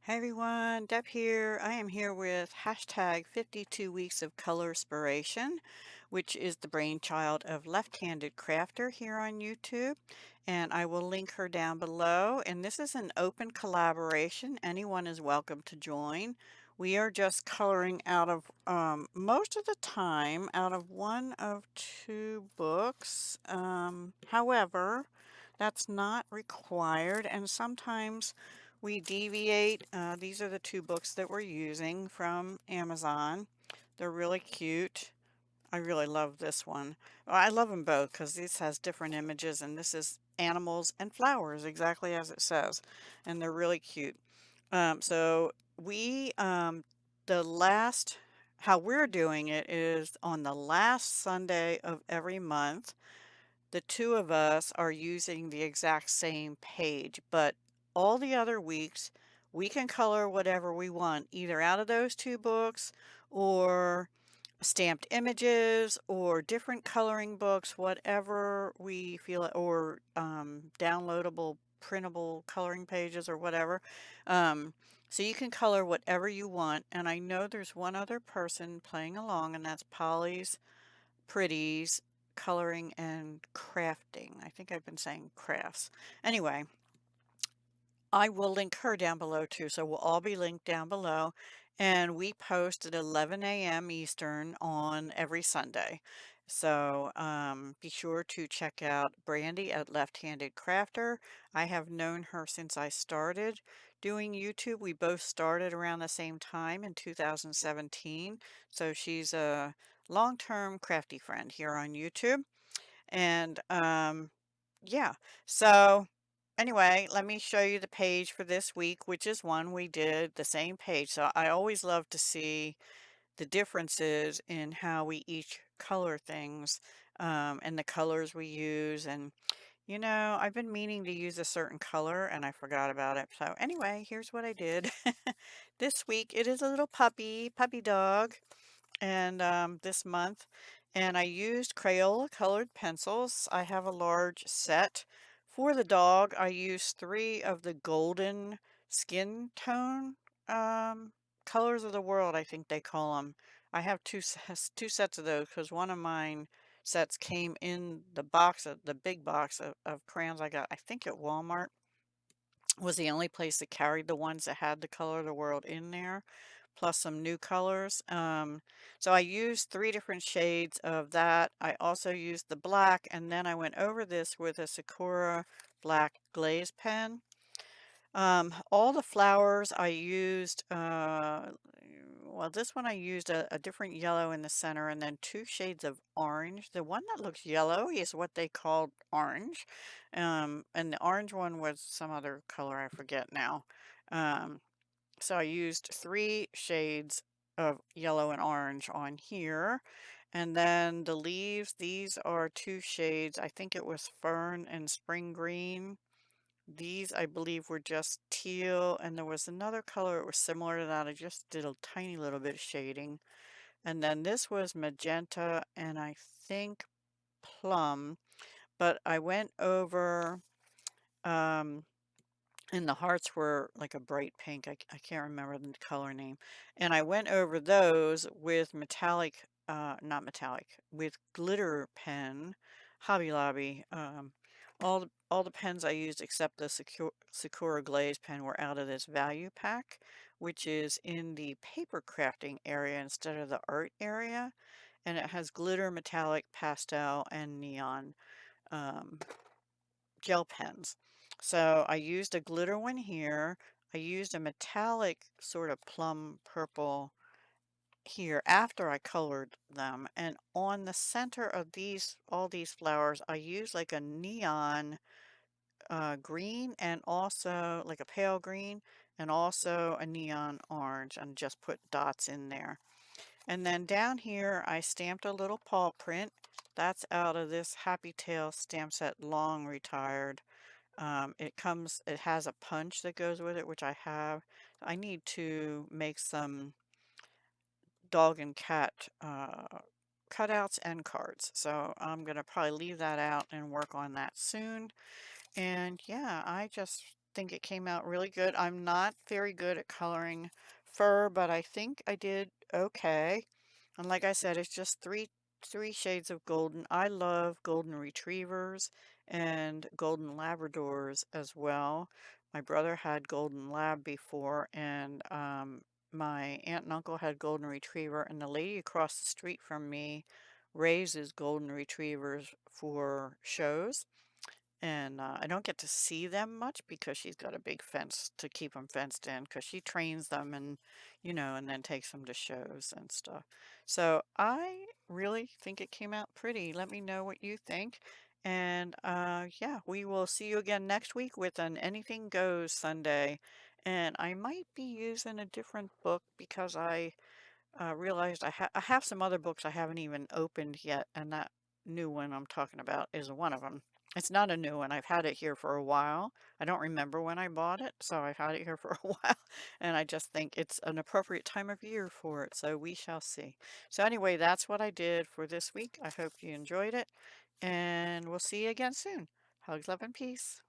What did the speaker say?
Hey everyone, Deb here. I am here with hashtag 52 Weeks of Colorspiration, which is the brainchild of Left-Handed Crafter here on YouTube. And I will link her down below. And this is an open collaboration. Anyone is welcome to join. We are just coloring out of, most of the time, out of one of two books. However, that's not required. And sometimes we deviate. These are the two books that we're using from Amazon. They're really cute. I really love this one. Well, I love them both because this has different images and this is animals and flowers, exactly as it says. And they're really cute. So we, the last, how we're doing it is on the last Sunday of every month the two of us are using the exact same page, but all the other weeks we can color whatever we want, either out of those two books or stamped images or different coloring books, whatever we feel, or downloadable, printable coloring pages or whatever. So you can color whatever you want. And I know there's one other person playing along, and that's Polly's Pretties Coloring and Crafting. I think I've been saying crafts. Anyway, I will link her down below too, so we'll all be linked down below. And we post at 11 a.m. Eastern on every Sunday. So be sure to check out Brandy at Left-Handed Crafter. I have known her since I started doing YouTube. We both started around the same time in 2017. So she's a long-term crafty friend here on YouTube. And yeah, so anyway, let me show you the page for this week, which is one we did the same page. So I always love to see the differences in how we each color things, and the colors we use. And, I've been meaning to use a certain color and I forgot about it. So anyway, here's what I did. This week it is a little puppy dog and this month, and I used Crayola colored pencils. I have a large set. For the dog, I used three of the golden skin tone um, colors of the world, I think they call them. I have two sets of those because one of mine sets came in the box, the big box of crayons I got, I think at Walmart was the only place that carried the ones that had the color of the world in there, plus some new colors. So I used three different shades of that. I also used the black, and then I went over this with a Sakura black glaze pen. All the flowers I used, well, this one I used a different yellow in the center and then two shades of orange. The one that looks yellow is what they called orange. And the orange one was some other color, I forget now. Um, so I used three shades of yellow and orange on here. And then the leaves, these are two shades. I think it was fern and spring green. These, I believe, were just teal, and there was another color that was similar to that. I just did a tiny little bit of shading. And then this was magenta and I think plum, but I went over, um, and the hearts were like a bright pink. I can't remember the color name. And I went over those with metallic, not metallic, with glitter pen, Hobby Lobby. All the pens I used except the Sakura Glaze pen were out of this value pack, which is in the paper crafting area instead of the art area. And it has glitter, metallic, pastel, and neon. Um, Gel pens. So I used a glitter one here. I used a metallic sort of plum purple here after I colored them. And on the center of all these flowers, I used like a neon green and also like a pale green and also a neon orange and just put dots in there. And then down here, I stamped a little paw print. That's out of this Happy Tail stamp set, long retired. It has a punch that goes with it, which I have. I need to make some dog and cat cutouts and cards. So I'm going to probably leave that out and work on that soon. And yeah, I just think it came out really good. I'm not very good at coloring fur, but I think I did okay. And like I said, it's just three shades of golden. I love golden retrievers and golden labradors as well. My brother had golden lab before, and my aunt and uncle had golden retriever, and the lady across the street from me raises golden retrievers for shows. And I don't get to see them much because she's got a big fence to keep them fenced in because she trains them and, and then takes them to shows and stuff. So I really think it came out pretty. Let me know what you think. And yeah, we will see you again next week with an Anything Goes Sunday. And I might be using a different book because I realized I have some other books I haven't even opened yet, and that new one I'm talking about is one of them. It's not a new one. I've had it here for a while. I don't remember when I bought it, so I've had it here for a while, and I just think it's an appropriate time of year for it, so we shall see. So anyway, that's what I did for this week. I hope you enjoyed it, and we'll see you again soon. Hugs, love, and peace.